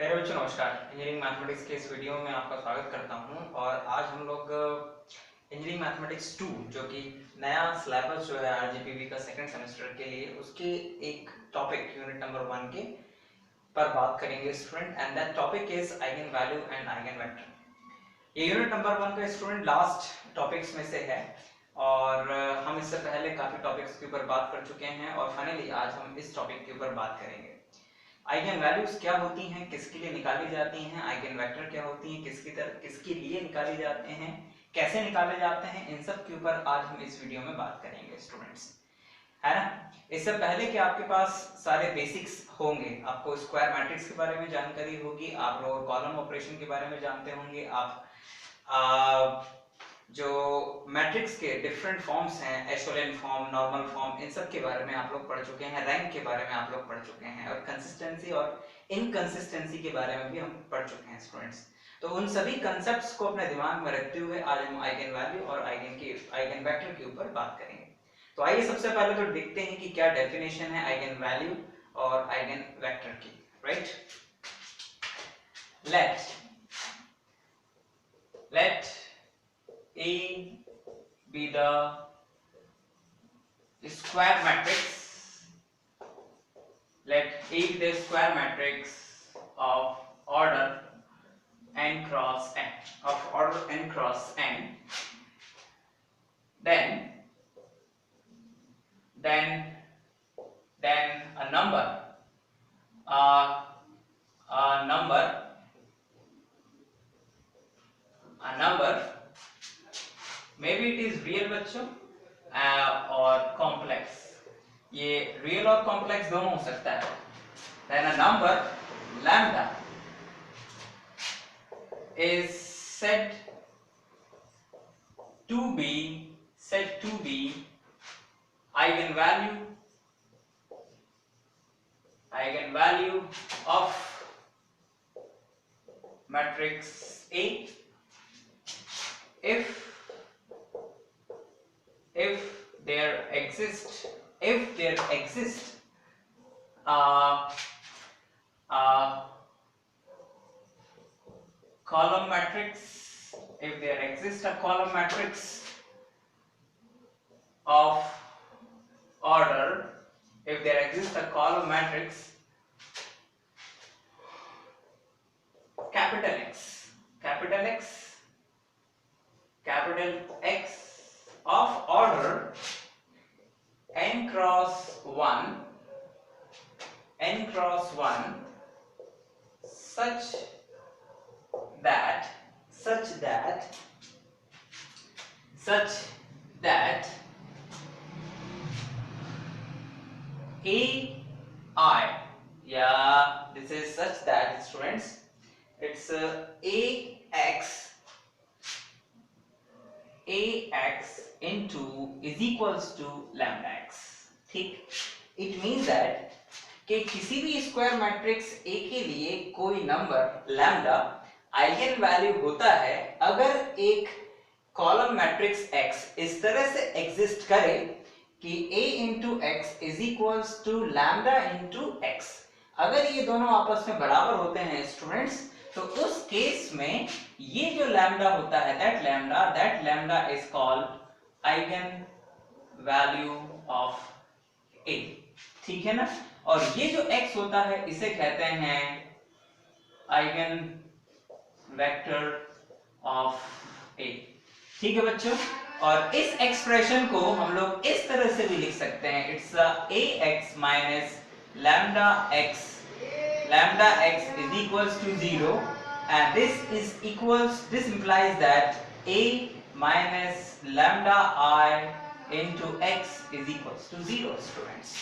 प्यारे बच्चों नमस्कार। इंजीनियरिंग मैथमेटिक्स के इस वीडियो में आपका स्वागत करता हूं और आज हम लोग इंजीनियरिंग मैथमेटिक्स 2 जो कि नया सिलेबस जो है आरजीपीवी का सेकंड सेमेस्टर के लिए उसके एक टॉपिक यूनिट नंबर 1 के पर बात करेंगे student, and that topic is eigen value and eigen vector. ये यूनिट नंबर 1 का स्टूडेंट लास्ट टॉपिक्स में से है और हम इससे पहले काफी टॉपिक्स के ऊपर बात कर चुके हैं और फाइनली आज हम इस टॉपिक के ऊपर बात करेंगे। आइगन वैल्यूज क्या होती हैं, किसके लिए निकाली जाती हैं, आइगन वेक्टर क्या होती हैं, किसके लिए निकाले जाते हैं, कैसे निकाले जाते हैं, इन सब के ऊपर आज हम इस वीडियो में बात करेंगे स्टूडेंट्स, है ना। इससे पहले कि आपके पास सारे बेसिक्स होंगे, आपको स्क्वायर मैट्रिक्स के बारे में जानकारी होगी, आप लोग कॉलम ऑपरेशन के बारे में जानते होंगे, आप जो मैट्रिक्स के डिफरेंट फॉर्म्स हैं, एशेलियन फॉर्म, नॉर्मल फॉर्म, इन सब के बारे में आप लोग पढ़ चुके हैं, रैंक के बारे में आप लोग पढ़ चुके हैं और कंसिस्टेंसी और इनकंसिस्टेंसी के बारे में भी हम पढ़ चुके हैं स्टूडेंट्स। तो उन सभी कंसेप्ट्स को अपने दिमाग में रखते हुए आज हम आइगन वैल्यू और आइगन वेक्टर के ऊपर बात करेंगे। तो आइए सबसे पहले तो देखते हैं कि क्या डेफिनेशन है आइगन वैल्यू और आइगन वेक्टर की, right. let A be the square matrix. Let A be the square matrix of order n cross n. Of order n cross n. Then a number. A number. Maybe it is real बच्चों और complex, ये real और complex दोनों हो सकता है। Then a number lambda is said to be eigenvalue of matrix A if there exists column matrix, if there exists a column matrix of order, if there exists a column matrix capital X of order n cross 1 such that AI, yeah, this is such that students, it's ax into is equals to lambda x, ठीक। It means that कि किसी भी square matrix A के लिए कोई number lambda eigen value होता है अगर एक कॉलम मैट्रिक्स X इस तरह से एग्जिस्ट करे कि A into x is equals to lambda into x. अगर ये दोनों आपस में बराबर होते हैं स्टूडेंट्स, तो उस केस में ये जो लैम्डा होता है that lambda is called eigen value of A, ठीक है ना। और ये जो x होता है इसे कहते हैं आइगन वेक्टर ऑफ A, ठीक है बच्चों। और इस एक्सप्रेशन को हम लोग इस तरह से भी लिख सकते हैं, it's ax minus lambda x is equals to 0 and this implies that a minus lambda I into x is equals to 0 students,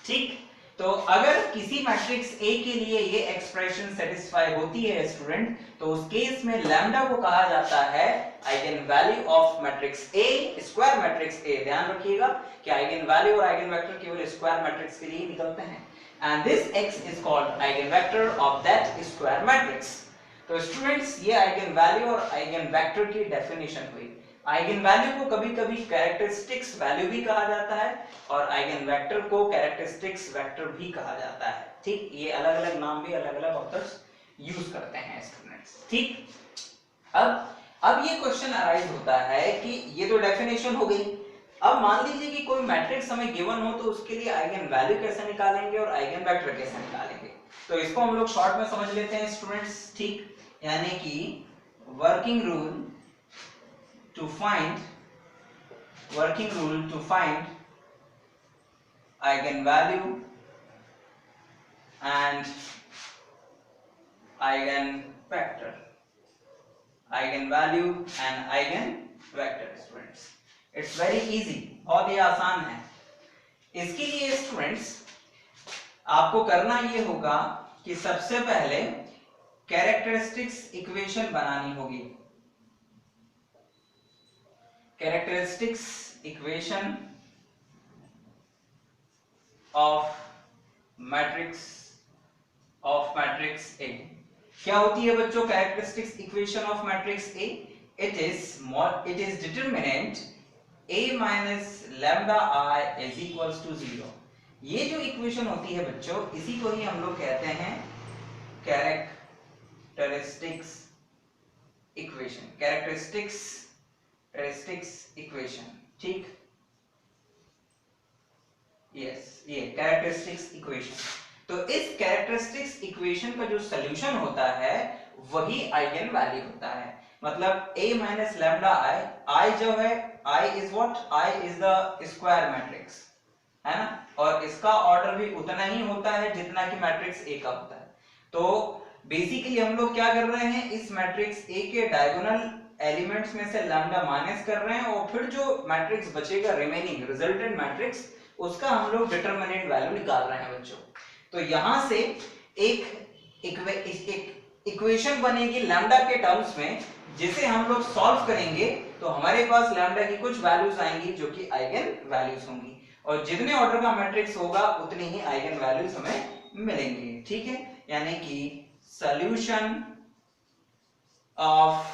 ठीक। तो अगर किसी मैट्रिक्स A के लिए ये एक्सप्रेशन सेटिस्फाई होती है स्टूडेंट, तो उस केस में लैम्डा को कहा जाता है eigen value of matrix A, square matrix A। ध्यान रखिएगा कि आइगन वैल्यू और आइगन वेक्टर केवल स्क्वायर मैट्रिक्स के लिए निकलते हैं, and this x is called eigenvector of that square matrix। तो स्टूडेंट्स ये आइगन वैल्यू और आइगन वेक्टर की डेफिनेशन हुई। आइगन वैल्यू को कभी-कभी कैरेक्टरिस्टिक्स वैल्यू भी कहा जाता है और आइगन वेक्टर को कैरेक्टरिस्टिक्स वेक्टर भी कहा जाता है, ठीक। ये अलग-अलग नाम भी अलग-अलग ऑथर्स यूज करते हैं स्टूडेंट्स। ठीक, अब ये क्वेश्चन अराइज होता है कि ये तो डेफिनेशन हो गई। अब मान लीजिए कि कोई मैट्रिक्स हमें गिवन हो, तो उसके लिए आइगन वैल्यू कैसे निकालेंगे और आइगन वेक्टर कैसे निकालेंगे, तो इसको हम लोग शॉर्ट में समझ लेते हैं स्टूडेंट्स। ठीक, यानी कि working rule to find eigen value and eigen vector, eigen value and eigen vector students. It's very easy, बहुत ही आसान है। इसके लिए स्टूडेंट्स आपको करना ये होगा कि सबसे पहले कैरेक्टरिस्टिक्स इक्वेशन बनानी होगी। Characteristics equation of matrix A. क्या होती है बच्चों characteristics equation of matrix A? It is determinant a minus lambda I is equals to 0। ये जो इक्वेशन होती है बच्चों, इसी को ही हम लोग कहते हैं कैरेक्टरिस्टिक्स इक्वेशन। ठीक, यस, ये कैरेक्टरिस्टिक्स इक्वेशन। तो इस कैरेक्टरिस्टिक्स इक्वेशन का जो सॉल्यूशन होता है वही आइगन वैल्यू होता है। मतलब a minus lambda I जो है, I is what? I is the square matrix, है ना, और इसका ऑर्डर भी उतना ही होता है जितना कि मैट्रिक्स A का होता है। तो बेसिकली हम लोग क्या कर रहे हैं, इस मैट्रिक्स A के डायगोनल एलिमेंट्स में से लैम्डा माइनस कर रहे हैं और फिर जो मैट्रिक्स बचेगा रिमेनिंग रिजल्टेंट मैट्रिक्स, उसका हम लोग डिटरमिनेंट वैल्यू निकाल रहे हैं बच्चों। तो यहां से एक इक्वेशन बनेगी लैम्डा के टर्म्स में, जिसे हम लोग सॉल्व करेंगे तो हमारे पास लैम्डा की कुछ वैल्यूज आएंगी जो कि आइगन वैल्यूज होंगी, और जितने ऑर्डर का मैट्रिक्स होगा उतनी ही आइगन वैल्यूज हमें मिलेंगी। ठीक है, यानी कि solution of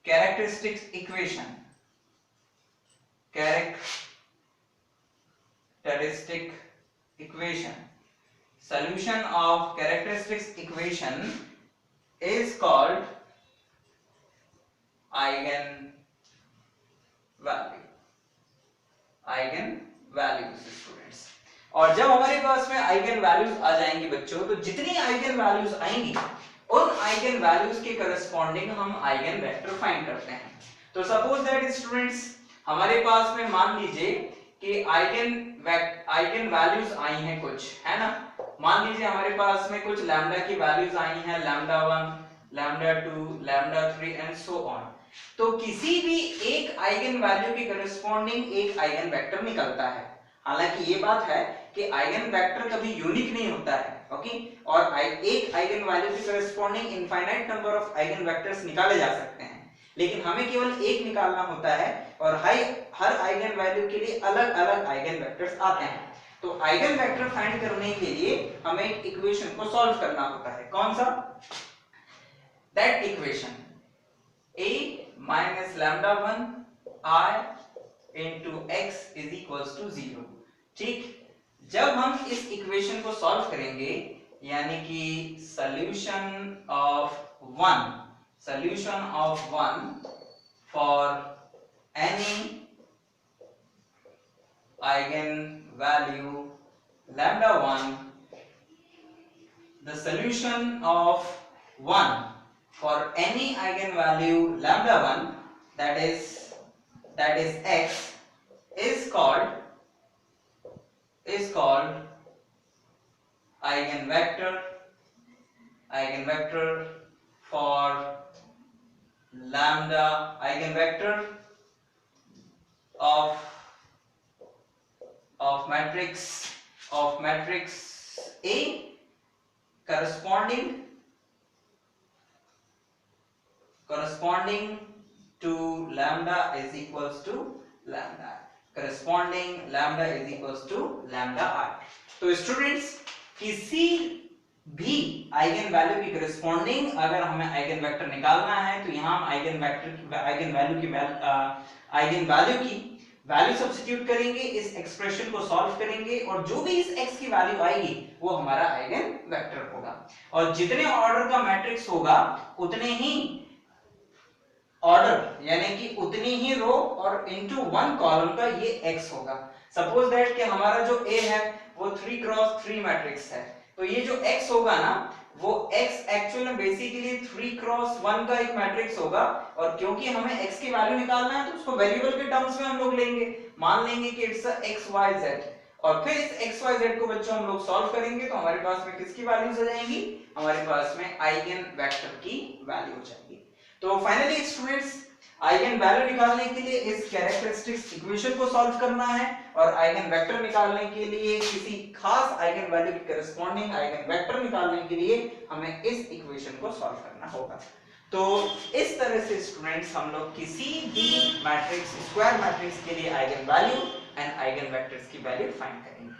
characteristics equation is called eigen values students. और जब हमारे पास में आइगन वैल्यूज आ जाएंगी बच्चों, तो जितनी आइगन वैल्यूज आएंगी उन आइगन वैल्यूज के करस्पॉन्डिंग हम आइगन वेक्टर फाइंड करते हैं। तो सपोज दैट स्टूडेंट्स हमारे पास में मान लीजिए कि आइगन वैल्यूज आई हैं कुछ, है ना। मान लीजिए हमारे पास में कुछ लैम्डा की वैल्यूज आई हैं, lambda 1, lambda 2, lambda 3 and so on. तो किसी भी एक आइगन वैल्यू के करस्पॉन्डिंग एक आइगन वेक्टर निकलता है। हालांकि ये बात है कि आइगन वेक्टर कभी यूनिक नहीं होता है, ओके, और एक आइगन वैल्यू के corresponding infinite number of eigen vectors निकाले जा सकते हैं, लेकिन हमें केवल एक निकालना होता है, और हर आइगन वैल्यू के लिए अलग अलग आइगन वेक्टर्स आते हैं। तो आइगन वेक्टर फाइंड करने के लिए हमें एक इक्वेशन को सॉल्व करना होता है। कौन सा? That equation a minus lambda 1 I into x is equals to 0। ठीक, जब हम इस इक्वेशन को सॉल्व करेंगे, यानी कि solution of one for any eigen value lambda 1, the solution of 1 for any eigenvalue lambda 1, that is x, is called eigenvector for lambda, eigenvector of matrix A corresponding to lambda is equals to lambda, I। तो students किसी भी eigen value की corresponding अगर हमें eigen vector निकालना है, तो यहाँ हम आइगन वैल्यू की वैल्यू सब्स्टिट्यूट करेंगे, इस एक्सप्रेशन को सॉल्व करेंगे और जो भी इस x की वैल्यू आएगी वो हमारा आइगन वेक्टर होगा। और जितने ऑर्डर का मैट्रिक्स होगा उतने ही ऑर्डर यानी कि उतनी ही रो और इनटू वन कॉलम का ये x होगा। सपोज दैट कि हमारा जो A है वो 3 क्रॉस 3 मैट्रिक्स है, तो ये जो x होगा ना वो x एक्चुअल में बेसिकली 3 क्रॉस 1 का एक मैट्रिक्स होगा। और क्योंकि हमें x की वैल्यू निकालना है तो उसको वेरिएबल के टर्म्स में हम लोग लेंगे, मान लेंगे कि इट्स अ xyz और फिर इस xyz को बच्चों हम लोग सॉल्व करेंगे तो हमारे पास में किसकी वैल्यूज आ जाएंगी, हमारे पास में आइगन वेक्टर की वैल्यू हो जाएगी। तो फाइनली स्टूडेंट्स आइगन वैल्यू निकालने के लिए इस कैरेक्टरिस्टिक्स इक्वेशन को सॉल्व करना है और आइगन वेक्टर निकालने के लिए किसी खास आइगन वैल्यू के करस्पॉन्डिंग आइगन वेक्टर निकालने के लिए हमें इस इक्वेशन को सॉल्व करना होगा। तो इस तरह से स्टूडेंट्स हम लोग किसी भी मैट्रिक्स स्क्वायर मैट्रिक्स के लिए eigen value and eigen vectors की वैल्यू फाइंड करेंगे।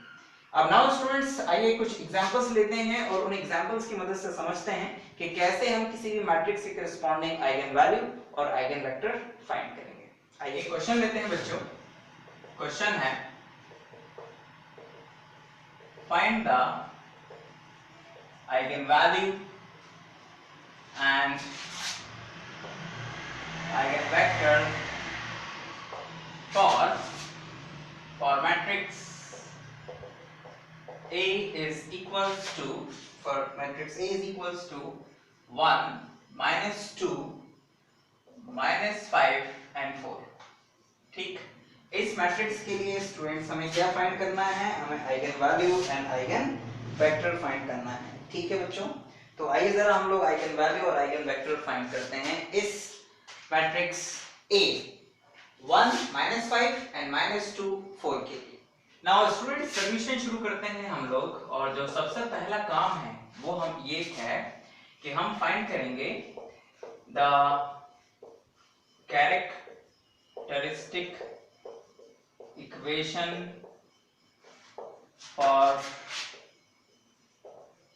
अब नाउ स्टूडेंट्स आइए कुछ एग्जांपल्स लेते हैं और उन एग्जांपल्स की मदद से समझते हैं कि कैसे हम किसी भी मैट्रिक्स के करस्पॉन्डिंग आइगन वैल्यू और आइगन वेक्टर फाइंड करेंगे। आइए क्वेश्चन लेते हैं बच्चों। क्वेश्चन है find the eigen value and eigen vector for matrix A is equals to, for matrix A is equals to 1 minus 2 minus 5 and 4। ठीक, इस मैट्रिक्स के लिए स्टूडेंट्स हमें क्या फाइंड करना है, हमें eigen value and eigen vector find करना है। ठीक है बच्चों, तो आइए जरा हम लोग आइगन वैल्यू और आइगन वेक्टर फाइंड करते हैं इस matrix A 1 minus 5 and minus 2 4 के लिए। नाउ स्टूडेंट्स सॉल्यूशन शुरू करते हैं हम लोग और जो सबसे पहला काम है वो हम ये है कि हम फाइंड करेंगे the characteristic equation for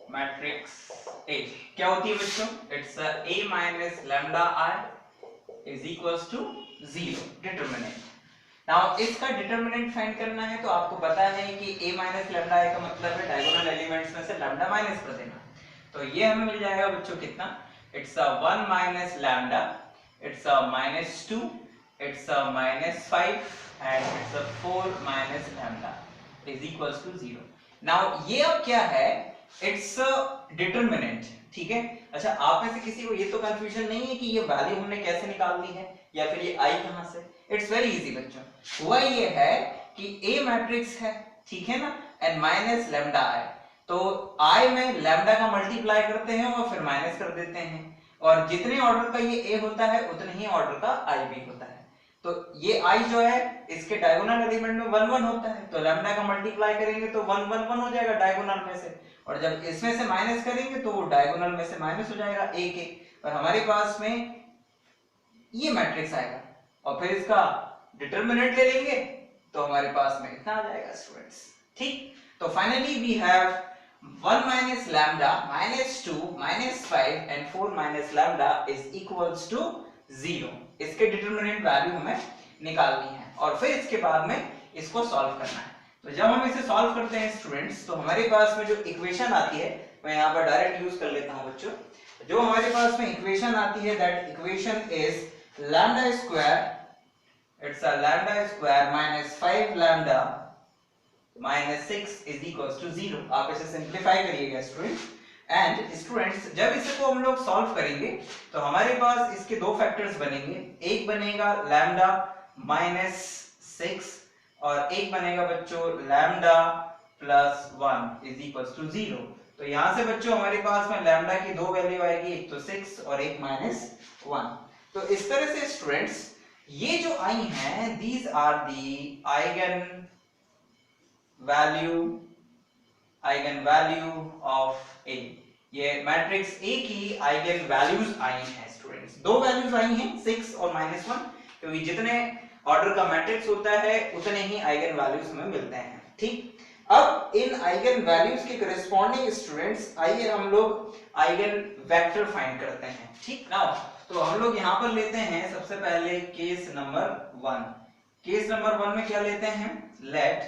matrix A। क्या होती है बच्चों, it's A minus lambda I is equals to 0 determinant. Now इसका डिटरमिनेंट फाइंड करना है तो आपको पता है कि a माइनस लैम्डा i का मतलब है डायगोनल एलिमेंट्स में से लैम्डा माइनस कर देना। तो ये हमें मिल जाएगा बच्चों कितना, it's 1 minus lambda, it's -2, it's -5 and it's 4 minus lambda is equals to 0। Now ये अब क्या है, इट्स डिटरमिनेंट। ठीक है, अच्छा आप में से किसी को ये तो कंफ्यूजन नहीं है कि ये वैल्यू हमने कैसे निकाल दी है या फिर ये i कहां से। इट्स वेरी इजी बच्चों, हुआ ये है कि A मैट्रिक्स है, ठीक है ना, एंड माइनस लैम्डा i, तो i में लैम्डा का मल्टीप्लाई करते हैं और फिर माइनस कर देते हैं और जितने ऑर्डर का ये A होता है उतने ही ऑर्डर का i भी होता है। तो ये i जो है इसके डायगोनल एलिमेंट में 1 1 होता है, तो लैम्डा का मल्टीप्लाई करेंगे तो 1 1 1 हो जाएगा डायगोनल में से, और जब इसमें से माइनस करेंगे तो वो डायगोनल में से माइनस हो जाएगा A के, और हमारे पास में ये मैट्रिक्स आएगा और फिर इसका डिटरमिनेंट ले लेंगे तो हमारे पास में इतना आ जाएगा स्टूडेंट्स। ठीक, तो finally we have 1 minus lambda minus 2 minus 5 and 4 minus lambda is equals to 0। इसके डिटरमिनेंट वैल्यू हमें निकालनी है और फिर इसके बाद में इसको सॉल्व करना है। तो जब हम इसे सॉल्व करते हैं स्टूडेंट्स तो हमारे पास में जो इक्वेशन आती है, मैं यहाँ पर डायरेक्ट यूज कर लेता हूँ बच्चों, जो हमारे पास में इक्वेशन आती है that equation is lambda square, it's a lambda square minus 5 lambda minus 6 is equals to 0। आप इसे सिंप्लीफाई करिएगा स्टूडेंट्स, एंड स्टूडेंट्स जब इसको हम लोग सॉल्व करेंगे तो हमारे पास इसके दो फैक्टर्स बनेंगे, एक बनेगा lambda minus 6 और एक बनेगा बच्चों lambda plus 1 is equals to 0। तो यहाँ से बच्चों हमारे पास में lambda की दो वैल्यू आएगी, एक तो 6 और एक -1। तो इस तरह से स्टूडेंट्स ये जो आई हैं these are the eigen value of A। ये मैट्रिक्स A की आइगन वैल्यूज आई हैं स्टूडेंट्स, दो वैल्यूज आई हैं 6 और -1, क्योंकि जितने ऑर्डर का मैट्रिक्स होता है उतने ही आइगन वैल्यूज हमें मिलते हैं। ठीक, अब इन आइगन वैल्यूज के करस्पॉन्डिंग स्टूडेंट्स आइए हम लोग आइगन वेक्टर फाइंड करते हैं। ठीक, नाउ तो हम लोग यहाँ पर लेते हैं सबसे पहले केस नंबर 1। केस नंबर 1 में क्या लेते हैं, let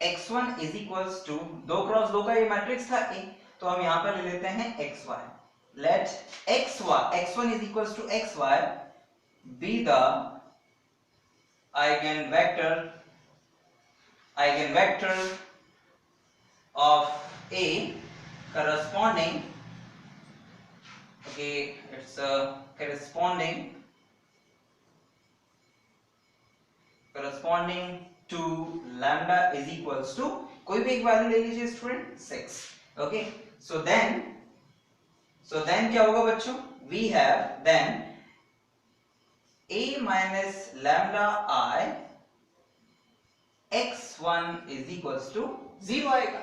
x1 is equals to 2 cross 2 का ये मैट्रिक्स था A, तो हम यहां पर ले लेते हैं xy. Let x1 is equals to xy be the eigenvector of A corresponding, okay, it's corresponding to lambda is equals to, कोई भी एक वैल्यू ले लीजिए स्टूडेंट 6. ओके, सो देन क्या होगा बच्चों, we have then a minus lambda I x1 is equals to 0 आएगा.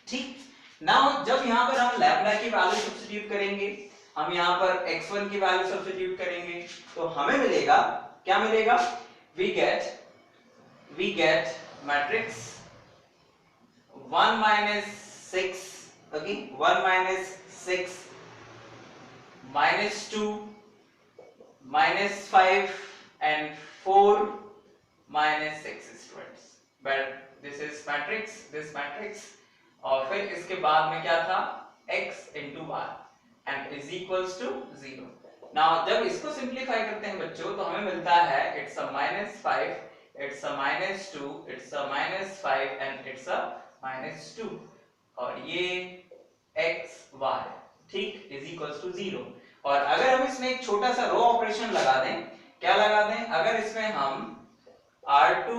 ठीक, नाउ जब यहां पर हम लैम्डा की वैल्यू सब्स्टिट्यूट करेंगे, हम यहां पर x1 की वैल्यू सब्स्टिट्यूट करेंगे, तो हमें मिलेगा, क्या मिलेगा, we get matrix 1 minus 6, okay, 1 minus 6 minus 2 minus 5 and 4 minus 6 students. But this is this matrix, और फिर इसके बाद में क्या था, x into y and is equals to 0. Now जब इसको सिंप्लीफाई करते हैं बच्चों, तो हमें मिलता है it's a minus 5, it's a minus 2, it's a minus 5 and it's a minus 2, और ये x y, ठीक, is equals to 0. और अगर हम इसमें एक छोटा सा रो ऑपरेशन लगा दें, क्या लगा दें, अगर इसमें हम r2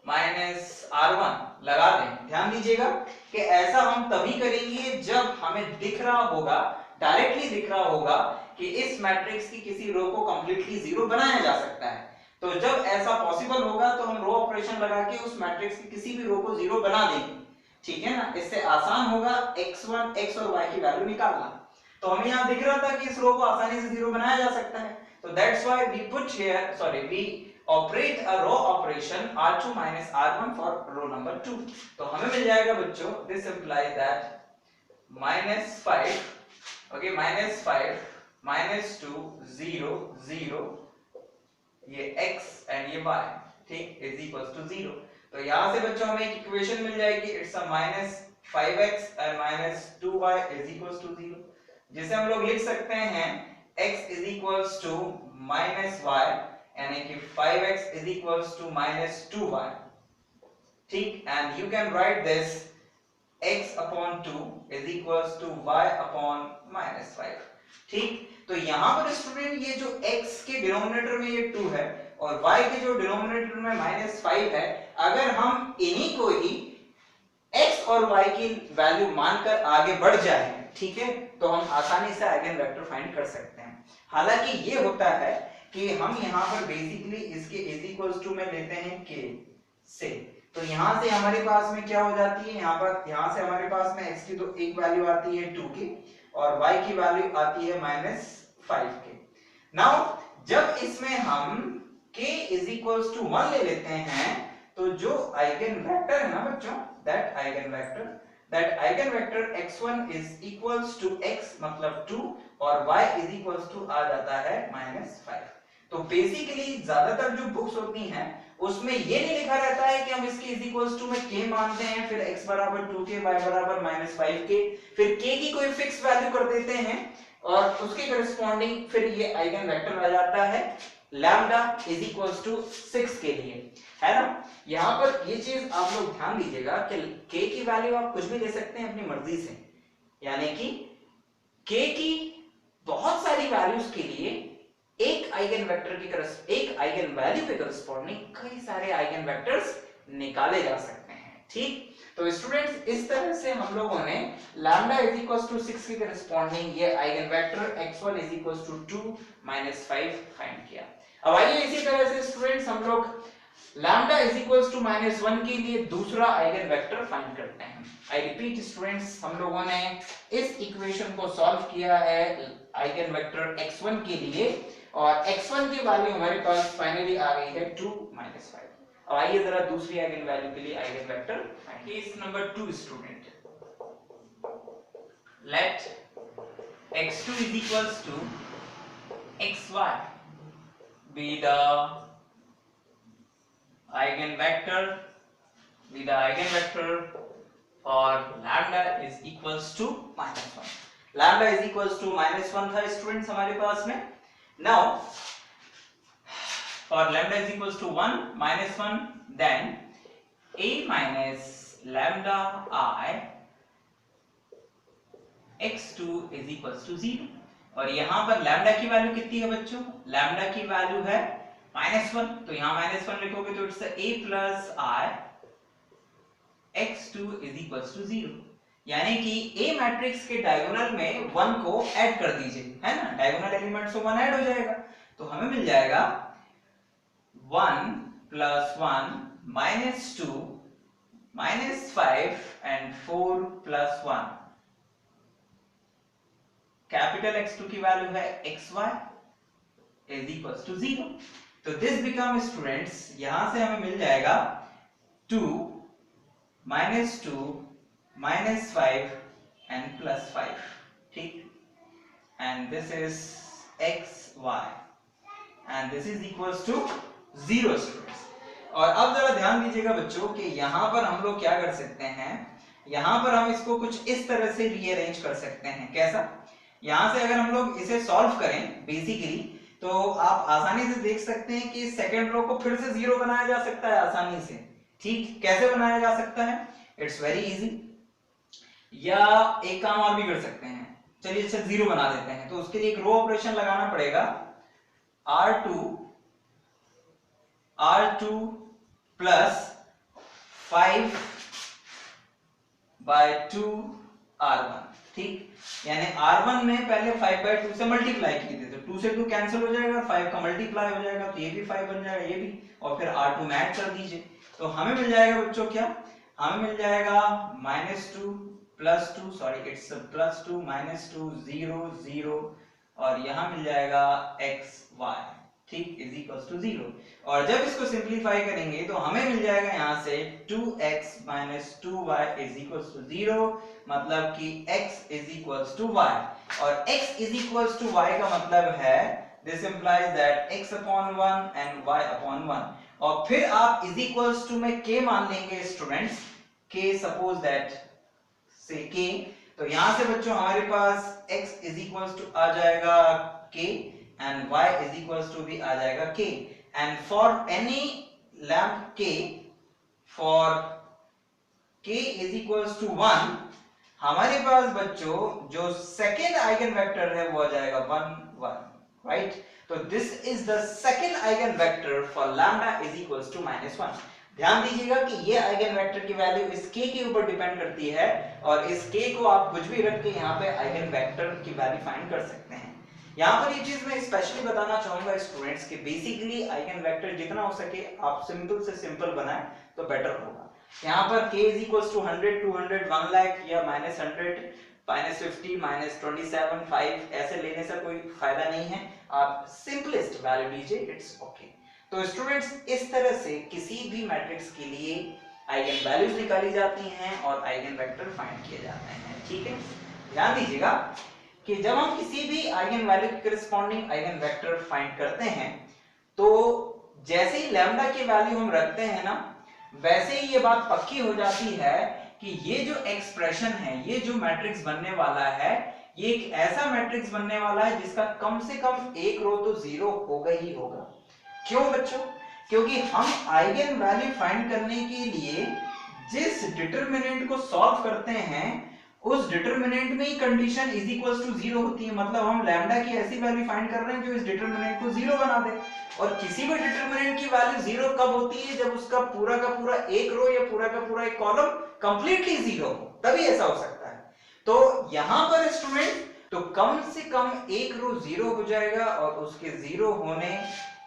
माइनस r1 लगा दें, ध्यान दीजिएगा कि ऐसा हम तभी करेंगे जब हमें दिख रहा होगा, डायरेक्टली दिख रहा होगा कि इस मैट्रिक्स की किसी रो को कंप्लीटली जीरो बनाया जा सकता है. तो जब ऐसा पॉसिबल होगा तो हम रो ऑपरेशन लगा के उस मैट्रिक्स की किसी भी रो को जीरो बना देंगे. ठीक है ना, इससे आसान होगा x1 x और y की वैल्यू निकालना. तो हमें यहाँ दिख रहा था कि इस रो को आसानी से जीरो बनाया जा सकता है, तो that's why we operate a row operation r2 minus r1 for row number 2. तो हमें मिल जाएगा बच्चों, दिस इंप्लाइज दैट -5, ओके, -5 -2 0 0, ये x एंड ये y, ठीक, इज इक्वल्स टू 0. तो यहां से बच्चों हमें एक इक्वेशन मिल जाएगी, it's a -5x and -2y is equals to 0, जिसे हम लोग लिख सकते हैं x is equals to -y, यानी कि 5x is equals to -2y, ठीक, and you can write this x upon 2 is equals to y upon -5, ठीक. तो यहां पर स्टूडेंट ये जो x के डिनोमिनेटर में ये 2 है और y के जो डिनोमिनेटर में -5 है, अगर हम इन्हीं को ही x और y की वैल्यू मानकर आगे बढ़ जाए, ठीक है, तो हम आसानी से आइगन वेक्टर फाइंड कर सकते हैं. हालांकि ये होता है कि हम यहाँ पर बेसिकली इसके इज इक्वल्स टू में लेते हैं k से, तो यहाँ से हमारे पास में क्या हो जाती है, यहाँ से हमारे पास में x की तो एक वैल्यू आती है 2 की और y की वैल्यू आती है -5 के. नाउ जब इसमें हम k इज इक्वल्स टू 1 ले लेते हैं, तो जो आइगन वेक्टर है ना बच्चों, that eigen vector x1 is equals to x मतलब 2 और y इज इक्वल्स टू आ जाता है -5. तो बेसिकली ज्यादातर जो बुक्स होती हैं उसमें ये नहीं लिखा रहता है कि हम इसके इज इक्वल्स टू में k मानते हैं, फिर x बराबर 2k, y बराबर -5k, फिर k की कोई फिक्स वैल्यू कर देते हैं और उसके करस्पॉन्डिंग फिर ये आइगन वेक्टर आ जाता है लैम्डा इज इक्वल्स टू 6 के लिए, है ना. यहाँ पर ये चीज आप लोग ध्यान दीजिएगा कि k की वैल्यू आप कुछ भी ले सकते हैं अपनी मर्जी से, यानी कि k की बहुत सारी वैल्यूज के लिए एक आइगन वैल्यू के करस्पॉन्डिंग कई सारे आइगन वेक्टर्स निकाले जा सकते हैं, ठीक. तो स्टूडेंट्स इस तरह से हम लोगों ने लैम्डा इज इक्वल्स टू 6 के करस्पॉन्डिंग ये eigen vector x1 is equals to 2 -5 find किया. अब आइए इसी तरह से स्टूडेंट्स हम लोग लैम्डा इज इक्वल्स टू -1 के लिए दूसरा आइगन वेक्टर फाइंड करते हैं. आई रिपीट स्टूडेंट्स, हम लोगों ने इस इक्वेशन को सॉल्व किया है आइगन वेक्टर x1 के लिए और x1 की वैल्यू हमारे पास फाइनली आ गई है 2 -5. अब आइए जरा दूसरी आइगन वैल्यू के लिए eigen vector find. Case number 2 student, let x2 is equals to xy be the eigenvector with the eigenvector for lambda is equals to -1. lambda is equals to -1 था स्टूडेंट्स हमारे पास में. Now for lambda is equals to 1 -1, then a minus lambda I x2 is equals to 0. और यहां पर lambda की value कितनी है बच्चों? लैम्डा की वैल्यू है -1, तो यहां -1 लिखोगे तो it's a plus i x2 is equals to 0. यानी कि a मैट्रिक्स के डायगोनल में 1 को ऐड कर दीजिए, है ना, डायगोनल एलिमेंट से 1 ऐड हो जाएगा, तो हमें मिल जाएगा 1 plus 1 minus 2 minus 5 and 4 plus 1. Capital X2 की वैल्यू है xy is equals to 0. तो दिस बिकम स्टूडेंट्स, यहां से हमें मिल जाएगा 2 minus 2 minus 5 and plus 5. ठीक, and this is xy and this is equals to 0 students. और अब जरा ध्यान दीजिएगा बच्चों कि यहां पर हम लोग क्या कर सकते हैं, यहां पर हम इसको कुछ इस तरह से रीअरेंज कर सकते हैं. कैसा? यहां से अगर हम लोग इसे सॉल्व करें बेसिकली, तो आप आसानी से देख सकते हैं कि सेकंड रो को फिर से 0 बनाया जा सकता है आसानी से. ठीक, कैसे बनाया जा सकता है? It's very easy. या एक काम और भी कर सकते हैं, चलिए इसे 0 बना देते हैं. तो उसके लिए एक रो ऑपरेशन लगाना पड़ेगा, r2 प्लस 5 by 2 r1. ठीक, यानी r1 में पहले 5 by 2 से मल्टीप्लाई की थी, तो 2 से 2 कैंसिल हो जाएगा, 5 का मल्टीप्लाई हो जाएगा, तो ये भी 5 बन जाएगा, ये भी, और फिर r2 में ऐड कर दीजिए. तो हमें मिल जाएगा बच्चों क्या? हमें मिल जाएगा -2 प्लस 2, सॉरी इट्स प्लस 2 -2 0 0, और यहां मिल जाएगा xy, ठीक, इज इक्वल्स टू 0. और जब इसको सिंपलीफाई करेंगे तो हमें मिल जाएगा यहां से 2x minus 2y is equals to 0, मतलब कि x is equals to y. और x is equals to y का मतलब है, this implies that x upon 1 and y upon 1. और फिर आप is equals to में k मान लेंगे students, k suppose that say k, तो यहां से बच्चों हमारे पास x is equals to आ जाएगा k and y is equals to भी आ जाएगा k. and for any lambda k, for k is equals to 1, हमारे पास बच्चों जो सेकेंड आइगन वेक्टर है वो आ जाएगा 1 1, राइट. तो this is the second eigen vector for lambda is equals to -1. ध्यान दीजिएगा कि ये आइगन वेक्टर की वैल्यू इस k के ऊपर डिपेंड करती है, और इस k को आप कुछ भी रख के यहाँ पे आइगन वेक्टर की वैल्यू फाइंड कर सकते हैं. यहाँ पर ये चीज मैं स्पेशली बताना चाहूंगा स्टूडेंट्स कि बेसिकली आइगन वेक्टर जितना हो सके आप सिंपल से सिंपल बनाएं तो बेटर होगा. यहाँ पर k is equals to 100 200 1 lakh या -100 -50 -27 5 ऐसे लेने से कोई फायदा नहीं है. आप सिंपलेस्ट वैल्यू लीजिए, इट्स ओके. तो स्टूडेंट्स इस तरह से किसी भी मैट्रिक्स के लिए आइगन वैल्यूज निकाली जाती हैं और आइगन वेक्टर फाइंड किए जाते हैं. ठीक है, ध्यान दीजिएगा कि जब हम किसी भी आइगन वैल्यू के करस्पॉन्डिंग आइगन वेक्टर फाइंड करते हैं, तो जैसे ही लैम्डा की वैल्यू हम रखते हैं ना, वैसे ही ये बात पक्की हो जाती है कि ये जो एक्सप्रेशन है, ये जो मैट्रिक्स बनने वाला है, ये एक ऐसा मैट्रिक्स बनने वाला है जिसका कम से कम एक रो तो 0 होगा ही होगा. क्यों बच्चों? क्योंकि हम आइगन वैल्यू फाइंड करने के लिए जिस डिटरमिनेंट को सॉल्व करते हैं, उस डिटरमिनेंट में ही कंडीशन इज इक्वल्स टू 0 होती है. मतलब हम लैम्डा की ऐसी वैल्यू फाइंड कर रहे हैं जो इस डिटरमिनेंट को 0 बना दे. और किसी भी डिटरमिनेंट की वैल्यू 0 कब होती है? जब उसका पूरा का पूरा एक रो या पूरा का पूरा एक कॉलम कंप्लीटली 0 हो, तभी ऐसा हो सकता है. तो यहां पर स्टूडेंट, तो कम से कम एक रो 0 हो जाएगा, और उसके 0 होने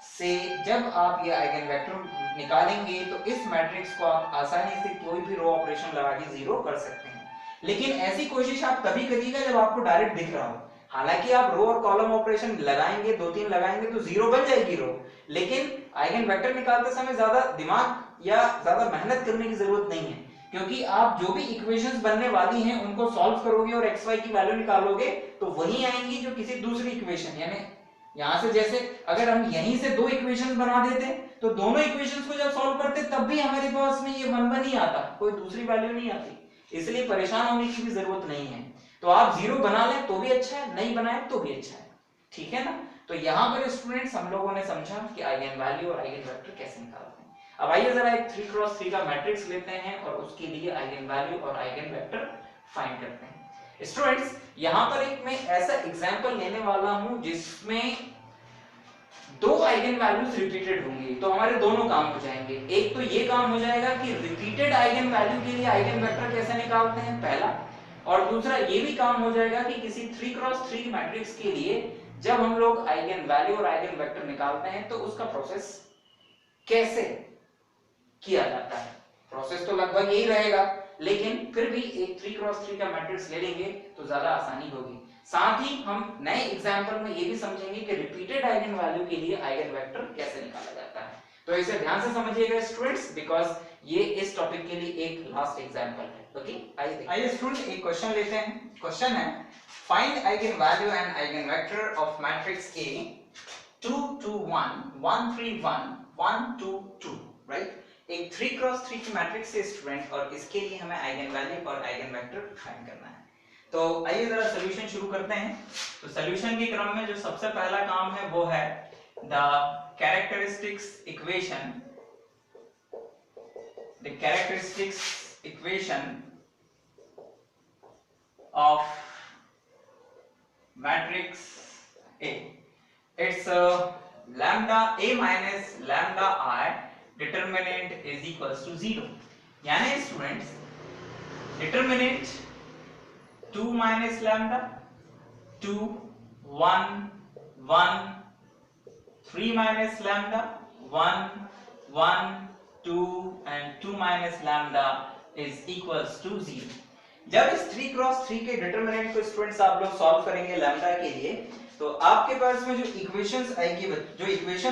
से जब आप ये आइगन वेक्टर निकालेंगे तो इस मैट्रिक्स को आप आसानी से कोई भी रो ऑपरेशन लगा के 0 कर सकते हैं. लेकिन ऐसी कोशिश आप तभी करिएगा जब आपको डायरेक्ट दिख रहा हो. हालांकि आप रो और कॉलम ऑपरेशन लगाएंगे, 2-3 लगाएंगे तो 0 बन जाएगी रो, लेकिन आइगन वेक्टर निकालते समय ज्यादा दिमाग या ज्यादा मेहनत करने की जरूरत नहीं है, क्योंकि आप जो भी इक्वेशंस बनने वाली हैं उनको सॉल्व करोगे और xy की वैल्यू निकालोगे तो वही आएंगी जो किसी दूसरी इक्वेशन, यानी यहां से जैसे अगर हम यहीं से 2 इक्वेशंस बना देते तो दोनों इक्वेशंस को जब सॉल्व करते तब भी हमारे पास में ये 1 1 ही आता, कोई दूसरी वैल्यू नहीं आती, इसलिए परेशान होने की भी जरूरत नहीं है। तो आप 0 बना लें तो भी अच्छा है, नहीं बनाए तो भी अच्छा है, ठीक है ना। तो यहाँ पर स्टूडेंट्स हम लोगों ने समझा कि आइगन वैल्यू और आइगन वेक्टर कैसे निकालते हैं। अब आइए जरा एक 3x3 का मैट्रिक्स लेते हैं और उसके लिए आइगन वैल्यू और आइगन वेक्टर फाइंड करते हैं। स्टूडेंट्स यहाँ पर एक मैं ऐसा एग्जांपल लेने वाला हूं जिसमें दो आइगन वैल्यूज रिपीटेड होंगी, तो हमारे दोनों काम हो जाएंगे। एक तो ये काम हो जाएगा कि रिपीटेड आइगन वैल्यू के लिए आइगन वेक्टर कैसे निकालते हैं पहला, और दूसरा ये भी काम हो जाएगा कि किसी 3x3 मैट्रिक्स के लिए जब हम लोग आइगन वैल्यू और आइगन वेक्टर निकालते हैं तो उसका प्रोसेस कैसे किया जाता है। प्रोसेस तो लगभग यही रहेगा, लेकिन फिर भी एक 3x3 का मैट्रिक्स ले लेंगे तो ज्यादा आसानी होगी। साथ ही हम नए एग्जांपल में ये भी समझेंगे कि रिपीटेड आइगन वैल्यू के लिए आइगन वेक्टर कैसे निकाला जाता है। तो इसे ध्यान से समझिएगा स्टूडेंट्स, बिकॉज ये इस टॉपिक के लिए एक लास्ट एग्जांपल है। ओके, आइए स्टूडेंट एक क्वेश्चन लेते हैं। क्वेश्चन है find eigen value and eigen vector of matrix A 2 2 1 1 3 1 1 2 2, right. एक 3x3 की मैट्रिक्स है स्टूडेंट, और इसके लिए हमें आइगन वैल्यू और आइगन वेक्टर फाइंड करना है। तो आइए जरा सॉल्यूशन शुरू करते हैं। तो सॉल्यूशन के क्रम में जो सबसे पहला काम है वो है the characteristics equation of matrix A. It's lambda A minus lambda I determinant is equals to 0. यानी students determinant 2 minus lambda 2 1 1 3 minus lambda 1 1 2 and 2 minus lambda is equals to 0. जब इस 3x3 के डिटरमिनेंट को स्टूडेंट्स आप लोग solve करेंगे lambda के लिए, तो आपके पास में जो इक्वेशन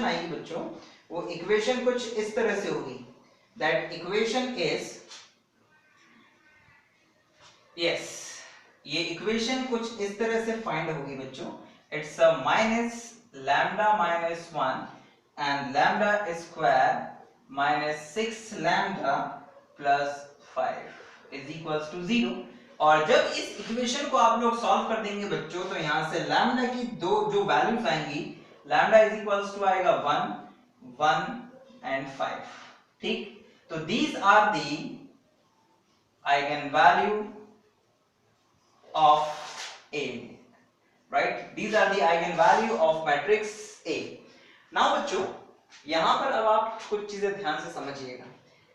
आएगी बच्चों, वो इक्वेशन कुछ इस तरह से होगी। दैट इक्वेशन इज ये इक्वेशन कुछ इस तरह से फाइंड होगी बच्चों। It's a minus lambda minus 1 and lambda square minus 6 lambda plus 5 is equals to 0। और जब इस इक्वेशन को आप लोग सॉल्व कर देंगे बच्चों, तो यहां से लैम्डा की दो जो वैल्यूज आएंगी, लैम्डा इज इक्वल्स टू आएगा 1 1 एंड 5, ठीक। तो these are the eigen value of A, right? These are the eigenvalue of matrix A. Now बच्चों यहां पर अब आप कुछ चीजें ध्यान से समझिएगा।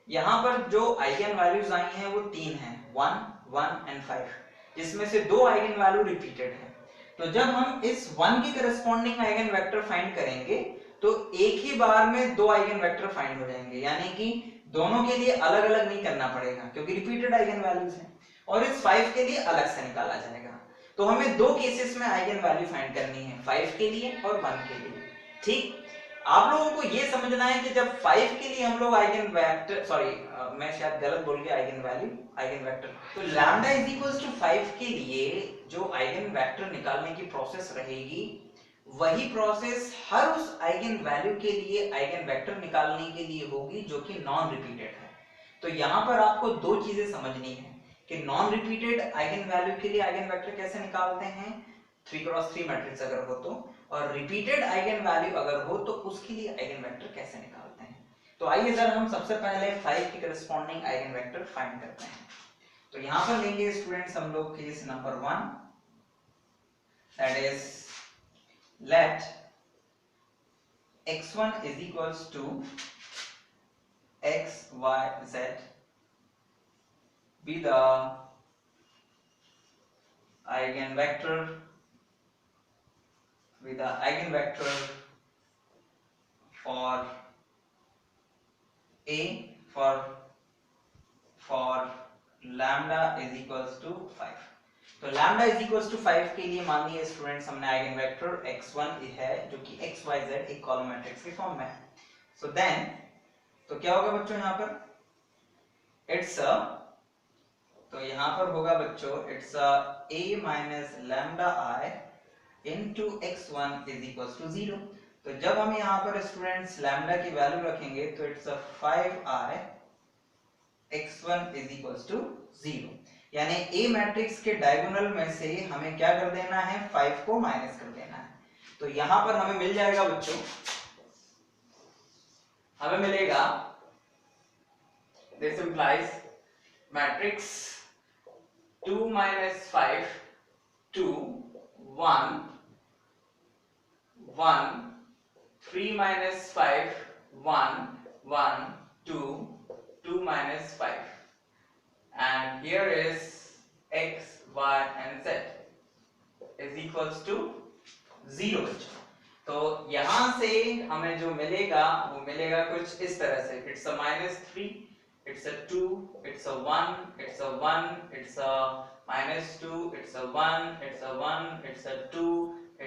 यहां पर जो आइगन वैल्यूज आई हैं वो तीन हैं, 1 1 एंड 5, जिसमें से दो आइगन वैल्यू रिपीटेड है। तो जब हम इस 1 की करस्पॉन्डिंग आइगन वेक्टर फाइंड करेंगे तो एक ही बार में दो आइगन वेक्टर फाइंड हो जाएंगे, यानी कि दोनों के लिए अलग अलग नहीं करना पड़ेगा क्योंकि रिपीटेड आइगन वैल्यूज हैं, और इस 5 के लिए अलग से निकाला जाएगा। तो हमें दो केसेस में आइगन वैल्यू फाइंड करनी है, 5 के लिए और 1 के लिए, ठीक। आप लोगों को ये समझना है कि जब 5 के लिए हम लोग आइगन वेक्टर मैं शायद गलत बोल गया, आइगन वैल्यू आइगन वेक्टर, तो लैम्डा इज इक्वल्स टू 5 के लिए जो आइगन वेक्टर निकालने की प्रोसेस रहेगी, वही प्रोसेस हर उस आइगन वैल्यू के लिए आइगन वेक्टर निकालने के लिए होगी जो कि नॉन रिपीटेड है। तो यहाँ पर आपको दो चीजें समझनी है कि नॉन रिपीटेड आइगन वैल्यू के लिए आइगन वेक्टर कैसे निकालते हैं 3x3 मैट्रिक्स अगर हो तो, और रिपीटेड आइगन वैल्यू अगर हो तो उसके लिए आइगन वेक्टर कैसे निकालते हैं। तो आइए जरा हम सबसे पहले 5 की करस्पॉन्डिंग आइगन वेक्टर फाइंड करते हैं। तो यहां पर लेंगे स्टूडेंट्स हम लोग case number 1, that is let x1 is equals to x y z be the eigenvector for A for lambda is equals to 5। तो लैम्डा इज इक्वल्स टू 5 के लिए मान लिया स्टूडेंट्स हमने आइगन वेक्टर x1 है जो कि xyz एक कॉलम मैट्रिक्स के फॉर्म में है। सो देन तो क्या होगा बच्चों यहाँ पर इट्स तो यहाँ पर होगा बच्चों it's a minus lambda i into x1 is equals to 0। तो जब हम यहाँ पर स्टूडेंट्स लैम्डा की वैल्यू रखेंगे तो it's a 5i x1 is equals to 0, यानी ए मैट्रिक्स के डायगोनल में से हमें क्या कर देना है, 5 को माइनस कर देना है। तो यहां पर हमें मिल जाएगा बच्चों, हमें मिलेगा this implies matrix 2 minus 5 2 1 1 3 minus 5 1 1 2 2 minus 5, and here is x y and z is equals to 0 बच्चों। तो यहां से हमें जो मिलेगा वो मिलेगा कुछ इस तरह से, it's a -3, it's a 2, it's a 1, it's a 1, it's a -2, it's a 1, it's a 1, it's a 2,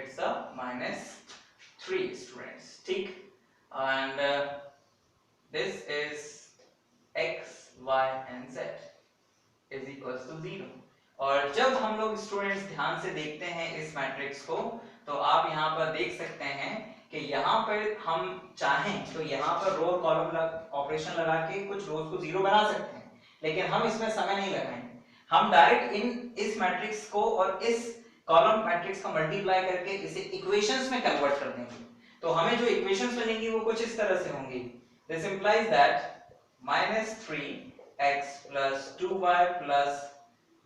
it's a -3 students, ठीक। And this is x y and z is equals to 0। और जब हम लोग स्टूडेंट्स ध्यान से देखते हैं इस मैट्रिक्स को, तो आप यहाँ पर देख सकते हैं कि यहाँ पर हम चाहें तो यहाँ पर रो और कॉलम ऑपरेशन लगा के कुछ रोज को 0 बना सकते हैं, लेकिन हम इसमें समय नहीं लगाएंगे। हम डायरेक्ट इस मैट्रिक्स को और इस कॉलम मैट्रिक्स का मल्टीप्लाई करके इसे इक्वेशंस में कन्वर्ट कर देंगे। तो हमें जो इक्वेशंस मिलेंगी वो कुछ इस तरह से होंगी। This implies that -3x plus 2y plus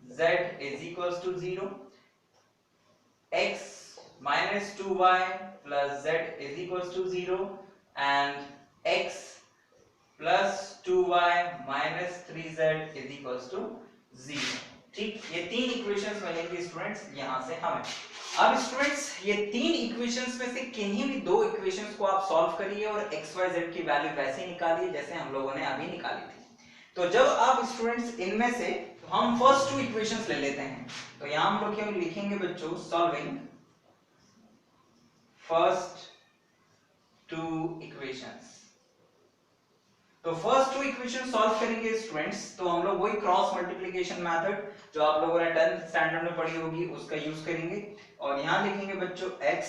z is equals to 0, x minus 2y plus z is equals to 0, and x plus 2y minus 3z is equals to 0, ठीक। ये तीन इक्वेशंस मिलेंगी स्टूडेंट्स यहां से हमें। अब स्टूडेंट्स ये तीन इक्वेशंस में से किन्हीं भी दो इक्वेशंस को आप सॉल्व करिए और x y z की वैल्यू वैसे ही निकालिए जैसे हम लोगों ने अभी निकाली थी। तो जब आप स्टूडेंट्स इनमें से, तो हम फर्स्ट टू इक्वेशंस ले लेते हैं। तो यहां हम लोग लिखेंगे बच्चों सॉल्विंग फर्स्ट टू इक्वेशंस। तो फर्स्ट टू इक्वेशन सॉल्व करेंगे स्टूडेंट्स, तो हम लोग वही क्रॉस मल्टीप्लिकेशन मेथड जो आप लोगों ने 10th स्टैंडर्ड में पढ़ी होगी उसका यूज करेंगे। और यहां लिखेंगे बच्चों x,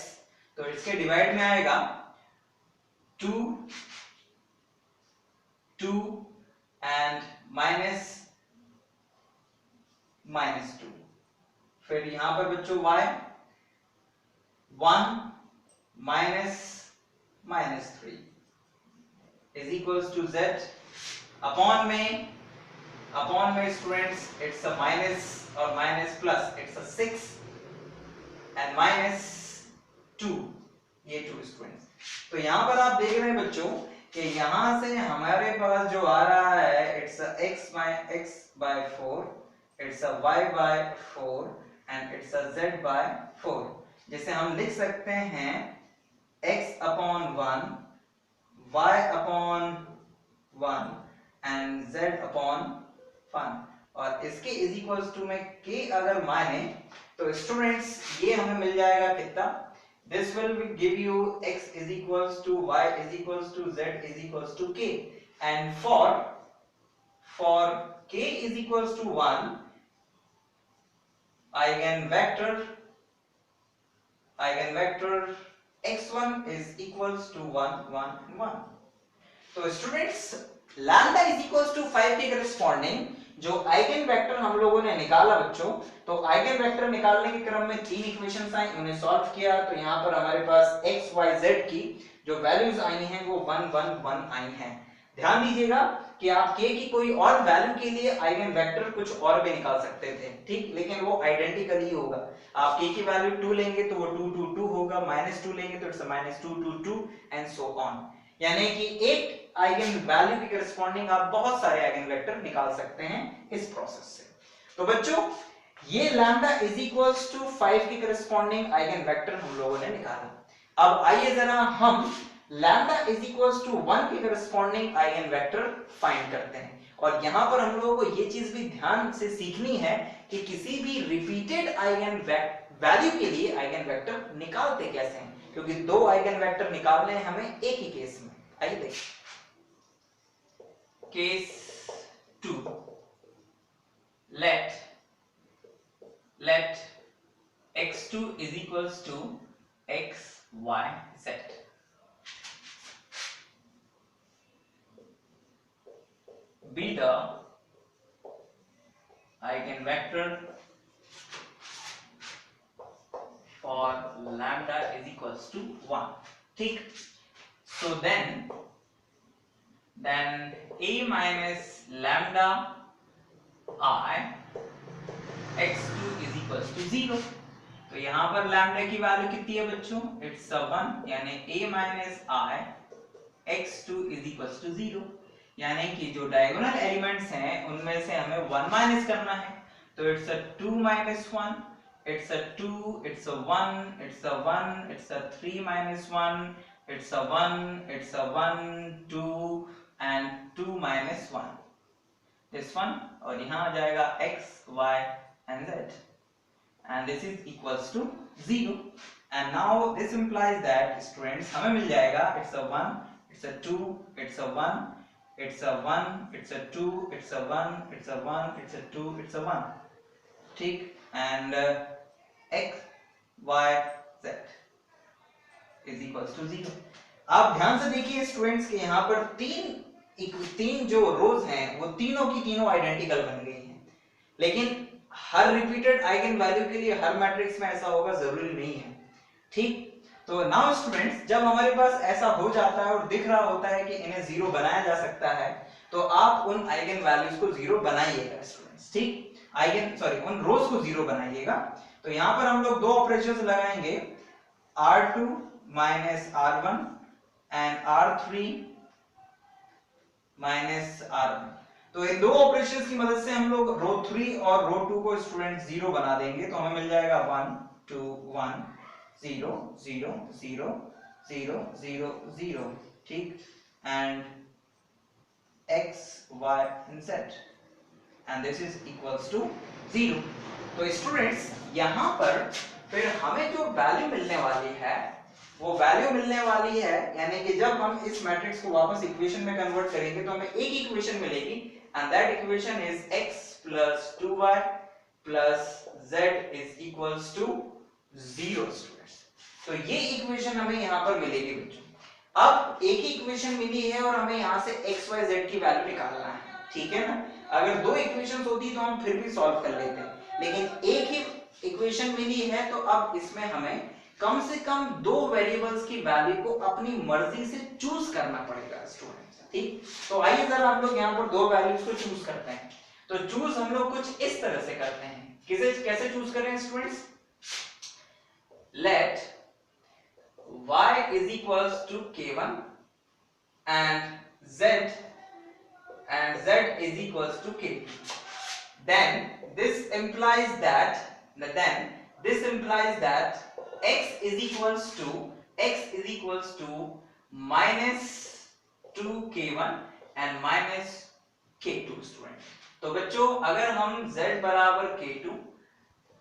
तो इसके डिवाइड में आएगा 2 2 एंड -2। फिर यहां पर बच्चों y 1 -3 is equals to z upon में स्टूडेंट्स इट्स अ माइनस और minus plus, it's a 6 and -2, ये 2 स्टूडेंट्स। तो यहां पर आप देख रहे हैं बच्चों कि यहां से हमारे पास जो आ रहा है it's a x by 4, it's a y by 4 and it's a z by 4, जिसे हम लिख सकते हैं x upon 1, y upon 1 and z upon 1, और इसके इज इक्वल्स टू में k अगर माने तो स्टूडेंट्स ये हमें मिल जाएगा कितना, this will give you x is equals to y is equals to z is equals to k, and for k is equals to 1 eigenvector x1 is equals to 1 1 1। तो students lambda is equals to 5 के corresponding जो eigen vector हम लोगों ने निकाला बच्चों, तो eigen vector निकालने के क्रम में तीन इक्वेशंस आई, उन्हें सॉल्व किया। तो यहाँ पर हमारे पास x y z की जो वैल्यूज आई हैं वो 1 1 1 आई हैं। ध्यान दीजिएगा कि आप k की कोई और वैल्यू के लिए आइगन वेक्टर कुछ और भी निकाल सकते थे, ठीक, लेकिन वो आइडेंटिकल ही होगा। आप k की वैल्यू 2 लेंगे तो वो 2 2 2 होगा, -2 लेंगे तो इट्स -2 2 2 एंड सो ऑन। यानी कि एक आइगन वैल्यू के करस्पॉन्डिंग आप बहुत सारे आइगन वेक्टर निकाल सकते हैं इस प्रोसेस से। तो बच्चों ये लैम्डा इज इक्वल्स टू 5 के करस्पॉन्डिंग आइगन वेक्टर हम लोगों ने निकाला। अब आइए जरा हम लैम्डा इज इक्वल्स टू 1 के करस्पॉन्डिंग आइगन वेक्टर फाइंड करते हैं। और यहां पर हम लोगों को ये चीज भी ध्यान से सीखनी है कि किसी भी रिपीटेड आइगन वैल्यू के लिए आइगन वेक्टर निकालते कैसे हैं, क्योंकि दो आइगन वेक्टर निकालने हैं हमें एक ही केस में। आइए देखिए case 2, let x2 is equals to x y z। the eigenvector for lambda is equals to 1. ठीक, so then a minus lambda I x2 is equals to 0. तो यहाँ पर लैम्डा की वैल्यू कितनी है बच्चों? इट्स 1, यानी a minus I x2 is equals to 0, यानी कि जो डायगोनल एलिमेंट्स हैं उनमें से हमें 1 माइनस करना है, तो it's a 2 minus 1, it's a 2, it's a 1, it's a 1, it's a 3 minus 1, it's a 1, it's a 1, 2 and 2 minus 1, this one, और यहाँ आ जाएगा x, y and z, and this is equals to 0, and now this implies that students हमें मिल जाएगा it's a 1, it's a 2, it's a 1, it's a 1, it's a 2, it's a 1, it's a 1, it's a 2, it's a 1, ठीक, and x, y, z is equals to 0. आप ध्यान से देखिए students के यहाँ पर तीन जो रोज हैं वो तीनों की तीनों आइडेंटिकल बन गई हैं, लेकिन हर रिपीटेड आइगन वैल्यू के लिए हर मैट्रिक्स में ऐसा होगा जरूरी नहीं है, ठीक। तो नाउ स्टूडेंट्स जब हमारे पास ऐसा हो जाता है और दिख रहा होता है कि इन्हें जीरो बनाया जा सकता है, तो आप उन आइगन वैल्यूज को जीरो बनाइएगा स्टूडेंट्स, ठीक, उन रोज को जीरो बनाइएगा। तो यहाँ पर हम लोग दो ऑपरेशंस लगाएंगे, R2 minus R1 and R3 minus R1। तो इन दो ऑपरेशंस की मदद से हम लोग रो 3 और रो 2 को स्टूडेंट जीरो बना देंगे, तो हमें मिल जाएगा 1 2 1 0 0 0 0 0 0, ठीक, and x y and z, and this is equals to 0। तो स्टूडेंट्स यहाँ पर फिर हमें जो वैल्यू मिलने वाली है वो वैल्यू मिलने वाली है, यानी कि जब हम इस मैट्रिक्स को वापस इक्वेशन में कन्वर्ट करेंगे तो हमें एक इक्वेशन मिलेगी, and that equation is x plus 2y plus z is equals to 0 students. तो ये इक्वेशन हमें यहाँ पर मिलेगी बच्चों। अब एक ही इक्वेशन मिली है और हमें यहाँ से x y z की वैल्यू निकालना है, ठीक है ना। अगर दो इक्वेशंस होती तो हम फिर भी सॉल्व कर लेते हैं, लेकिन एक ही इक्वेशन मिली है तो अब इसमें हमें कम से कम दो वेरिएबल्स की वैल्यू को अपनी मर्जी से चूज करना पड़ेगा स्टूडेंट्स, ठीक। तो आइए जरा हम लोग यहाँ पर दो वैल्यूज को चूज करते हैं। तो चूज हम लोग कुछ इस तरह से करते हैं, कैसे चूज करें students? Let y is equals to k1 and z is equals to k2, then this implies that x is equals to minus 2k1 and minus k2 student. तो बच्चों अगर हम z बराबर k2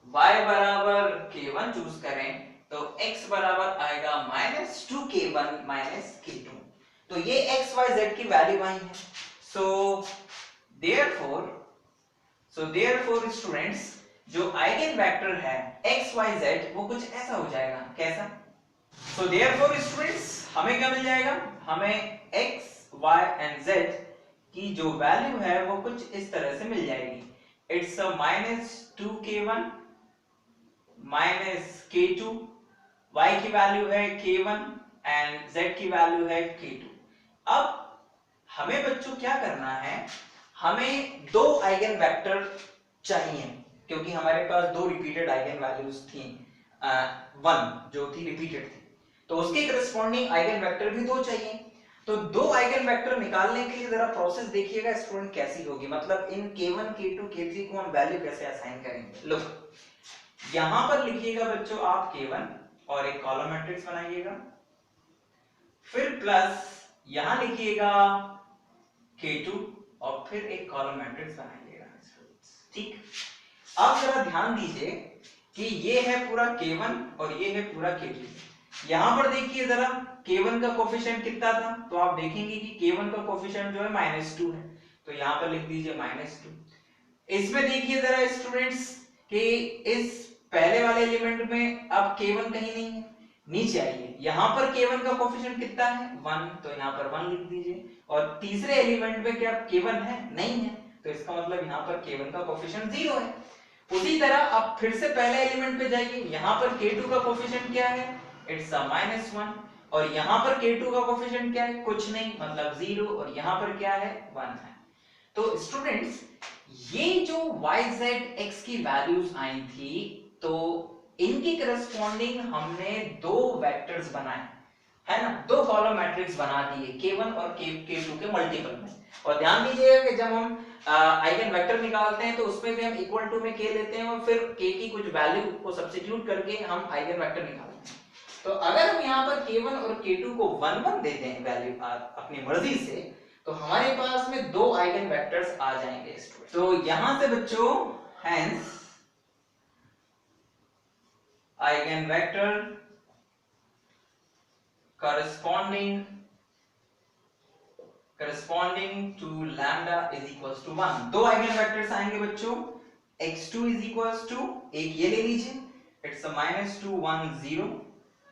y बराबर k1 choose करें तो x बराबर आएगा -2k1 -k2। तो ये x y z की वैल्यू आई है। सो देयरफॉर स्टूडेंट्स जो आइगन वेक्टर है x y z वो कुछ ऐसा हो जाएगा, कैसा? सो देयरफॉर स्टूडेंट्स हमें क्या मिल जाएगा? हमें x y and z की जो वैल्यू है वो कुछ इस तरह से मिल जाएगी। It's a -2k1 -k2, y की वैल्यू है k1 एंड z की वैल्यू है k2। अब हमें बच्चों क्या करना है, हमें दो आइगन वेक्टर चाहिए क्योंकि हमारे पास दो रिपीटेड आइगन वैल्यूज थी, 1 जो थी रिपीटेड थी, तो उसके करस्पॉन्डिंग आइगन वेक्टर भी दो चाहिए। तो दो आइगन वेक्टर निकालने के लिए जरा प्रोसेस देखिएगा स्टूडेंट कैसी होगी, मतलब इन k1 k2 k3 को हम वैल्यू कैसे असाइन करेंगे। लो यहां पर लिखिएगा बच्चों आप k1 और एक कॉलम मैट्रिक्स बनाइएगा, फिर प्लस यहां लिखिएगा k2 और फिर एक कॉलम मैट्रिक्स बनाइएगा, ठीक। अब जरा ध्यान दीजिए कि ये है पूरा k1 और ये है पूरा k2। यहां पर देखिए जरा k1 का कोफिशिएंट कितना था, तो आप देखेंगे कि k1 का कोफिशिएंट जो है -2 है, तो यहां पर लिख दीजिए -2। इसमें देखिए जरा स्टूडेंट्स कि इस पहले वाले एलिमेंट में अब k1 कहीं नहीं है, नीचे आइए, यहाँ पर k1 का कोफिशिएंट कितना है 1, तो यहाँ पर 1 लिख दीजिए। और तीसरे एलिमेंट में क्या k1 है, नहीं है, तो इसका मतलब यहाँ पर k1 का कोफिशिएंट 0 है। उसी तरह आप फिर से पहले एलिमेंट पे जाइए, यहाँ पर k2 का कोफिशिएंट क्या है, इट्स अ -1, और यहाँ पर k2 का कोफिशिएंट क्या है, कुछ नहीं, मतलब 0, और यहाँ पर क्या है 1 है। तो स्टूडेंट्स ये जो y z x की वैल्यूज आई थी, तो इनकी करस्पॉन्डिंग हमने दो वेक्टर्स बनाए, है ना, दो कॉलम मैट्रिक्स बना दिए k1 और k2 के मल्टीपल में। और ध्यान दीजिएगा कि जब हम आइगन वेक्टर निकालते हैं तो उसमें भी हम इक्वल टू में k लेते हैं और फिर k की कुछ वैल्यू को सब्स्टिट्यूट करके हम आइगन वेक्टर निकालते हैं। तो अगर हम यहाँ पर k1 और k2 को 1 1 देते हैं वैल्यू अपनी मर्जी से, तो हमारे पास में दो आइगन वेक्टर्स आ जाएंगे। तो यहां से बच्चों hence eigen vector corresponding to lambda is equals to 1, दो आइगन वेक्टर्स आएंगे बच्चों। x2 is equals to, एक ये ले लीजिए, इट्स a -2 1 0,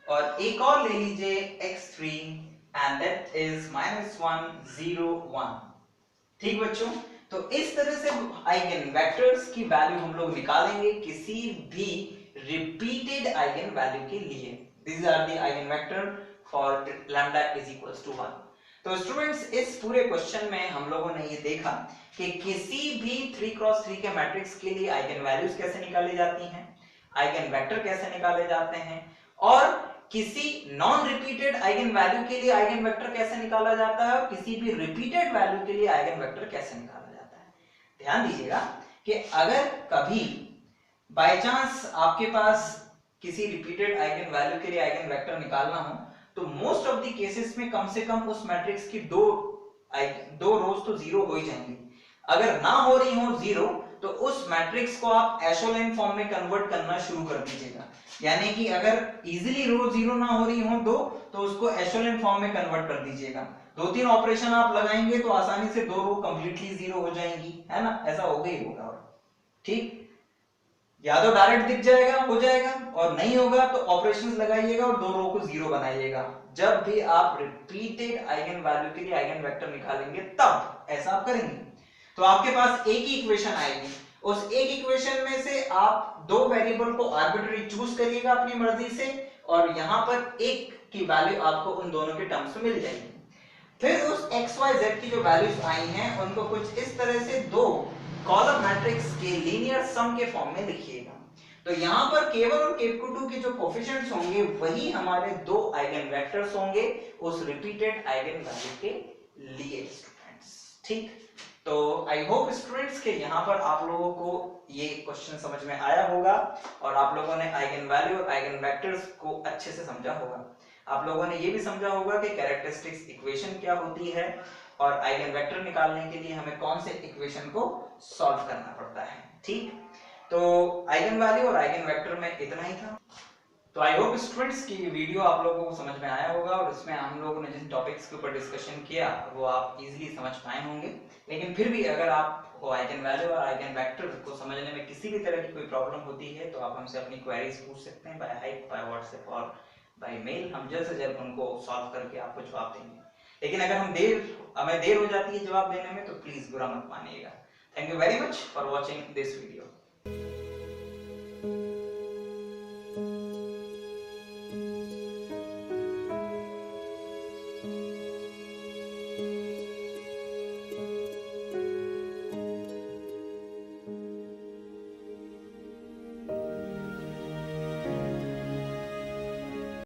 और एक और ले लीजिए x3 and that is -1 0 1। ठीक बच्चों, तो इस तरह से आइगन वेक्टर्स की वैल्यू हम लोग निकालेंगे किसी भी रिपीटेड आइगन वैल्यू के लिए। These are the eigen vector for lambda is equals to 1। तो स्टूडेंट्स इस पूरे क्वेश्चन में हम लोगों ने ये देखा कि किसी भी 3x3 के मैट्रिक्स के लिए आइगन वैल्यूज कैसे निकाली जाती हैं, आइगन वेक्टर कैसे निकाले जाते हैं, और किसी नॉन रिपीटेड आइगन वैल्यू के लिए आइगन वेक्टर कैसे निकाला जाता है, और किसी भी रिपीटेड वैल्यू के लिए आइगन वेक्टर कैसे निकाला जाता है। ध्यान दीजिएगा कि अगर कभी बाय चांस आपके पास किसी रिपीटेड आइगन वैल्यू के लिए आइगन वेक्टर निकालना हो, तो मोस्ट ऑफ द केसेस में कम से कम उस मैट्रिक्स की दो रोज तो जीरो हो ही जाएंगी। अगर ना हो रही हो जीरो, तो उस मैट्रिक्स को आप एशेलोन फॉर्म में कन्वर्ट करना शुरू कर दीजिएगा। यानी कि अगर इजीली रो जीरो ना हो रही हो दो, तो उसको एशेलोन फॉर्म में कन्वर्ट कर दीजिएगा। दो तीन ऑपरेशन आप लगाएंगे तो आसानी से दो रो कंप्लीटली जीरो हो जाएंगी, है ना, ऐसा होगा ही होगा। ठीक, या तो डायरेक्ट दिख जाएगा, हो जाएगा, और नहीं होगा तो ऑपरेशंस लगाइएगा और दो रो को जीरो बनाइएगा। जब भी आप रिपीटेड आइगन वैल्यू के लिए आइगन वेक्टर निकालेंगे तब ऐसा आप करेंगे। तो आपके पास एक ही इक्वेशन आएगी, उस एक इक्वेशन में से आप दो वेरिएबल को आर्बिट्ररी चूज करिएगा अपनी मर्जी से, और यहां पर एक की वैल्यू आपको उन दोनों के टर्म्स में मिल जाएगी। फिर उस x y z की जो वैल्यूज आई हैं उनको कुछ इस तरह से दो कॉलम मैट्रिक्स के लीनियर सम के फॉर्म में लिखिएगा। तो यहां पर k1 और k2 के जो कोफिशिएंट्स होंगे वही हमारे दो आइगन वेक्टर्स होंगे उस रिपीटेड आइगन वैल्यू के लिए स्टूडेंट्स। ठीक, तो आई होप स्टूडेंट्स के यहां पर आप लोगों को ये क्वेश्चन समझ में आया होगा और आप लोगों ने आइगन वैल्यू और आइगन वेक्टर्स को अच्छे से समझा होगा। आप लोगों ने ये भी समझा होगा कि कैरेक्टरिस्टिक्स इक्वेशन क्या होती है और आइगन वेक्टर निकालने के लिए हमें कौन से इक्वेशन को सॉल्व करना पड़ता है। ठीक, तो आइगन वैल्यू और आइगन वेक्टर में इतना ही था। तो आई होप स्टूडेंट्स की वीडियो आप लोगों को समझ में आया होगा और इसमें हम लोगों ने जिन टॉपिक्स के ऊपर डिस्कशन किया वो आप इजीली समझ पाए होंगे। लेकिन फिर भी अगर आपको आइगन वैल्यू और आइगन वेक्टर को समझने में किसी भी तरह की कोई प्रॉब्लम होती है तो आप हमसे अपनी क्वेरीज पूछ सकते हैं बाय हाइप, बाय व्हाट्सएप और बाय मेल। हम जल्द से जल्द उनको सॉल्व करके आपको जवाब देंगे। लेकिन अगर हमें देर हो जाती है जवाब देने में तो प्लीज बुरा मत मानिएगा। Thank you very much for watching this video.